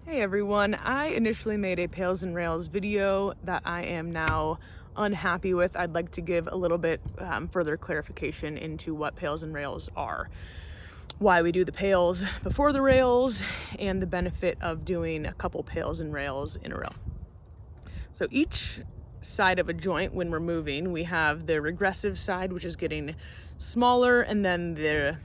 Hey everyone, I initially made a Pails and Rails video that I am now unhappy with. I'd like to give a little bit further clarification into what Pails and Rails are, why we do the pails before the rails, and the benefit of doing a couple Pails and Rails in a row. So each side of a joint, when we're moving, we have the regressive side, which is getting smaller, and then the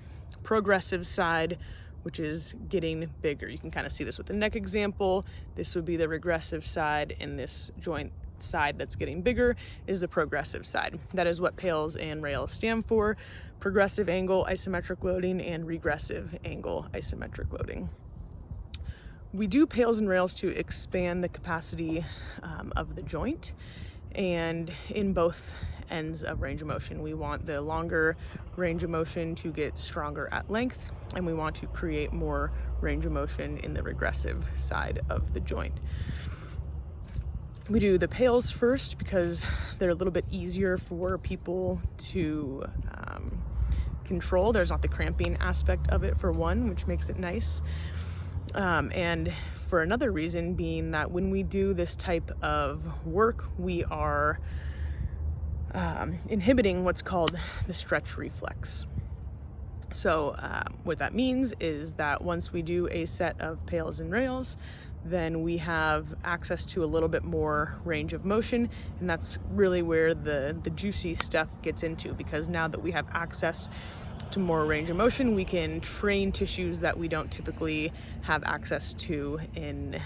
progressive side, which is getting bigger. You can kind of see this with the neck example. This would be the regressive side, and this joint side that's getting bigger is the progressive side. That is what Pails and Rails stand for: progressive angle isometric loading and regressive angle isometric loading. We do Pails and Rails to expand the capacity of the joint, and in both ends of range of motion. We want the longer range of motion to get stronger at length, and we want to create more range of motion in the regressive side of the joint. We do the pails first because they're a little bit easier for people to control. There's not the cramping aspect of it, for one, which makes it nice. And for another reason being that when we do this type of work, we are inhibiting what's called the stretch reflex. So what that means is that once we do a set of Pails and Rails, then we have access to a little bit more range of motion, and that's really where the juicy stuff gets into, because now that we have access to more range of motion, we can train tissues that we don't typically have access to in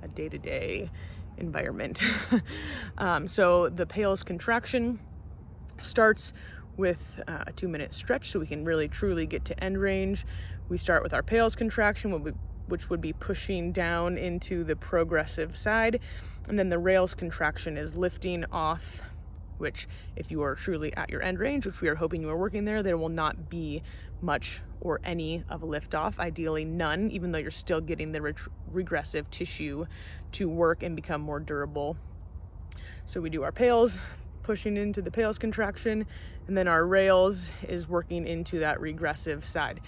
a day-to-day environment. So the Pails contraction starts with a 2-minute stretch, so we can really truly get to end range. We start with our Pails contraction, which would be pushing down into the progressive side, and then the Rails contraction is lifting off, which if you are truly at your end range, which we are hoping you are working there will not be much or any of a lift off, ideally none, even though you're still getting the regressive tissue to work and become more durable. So we do our Pails, pushing into the Pails contraction, and then our Rails is working into that regressive side.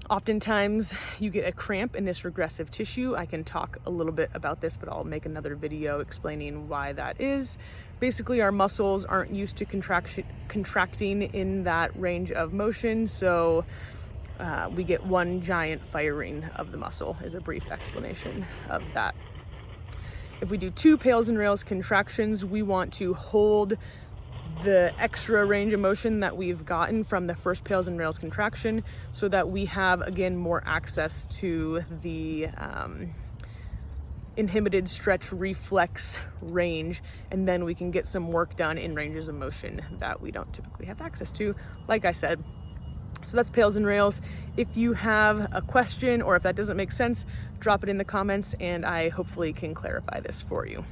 Oftentimes you get a cramp in this regressive tissue. I can talk a little bit about this, but I'll make another video explaining why that is. Basically, our muscles aren't used to contracting in that range of motion, so we get one giant firing of the muscle, is a brief explanation of that. If we do 2 Pails and Rails contractions, we want to hold the extra range of motion that we've gotten from the first Pails and Rails contraction, so that we have, again, more access to the inhibited stretch reflex range, and then we can get some work done in ranges of motion that we don't typically have access to, like I said. So that's Pails and Rails. If you have a question or if that doesn't make sense, drop it in the comments and I hopefully can clarify this for you.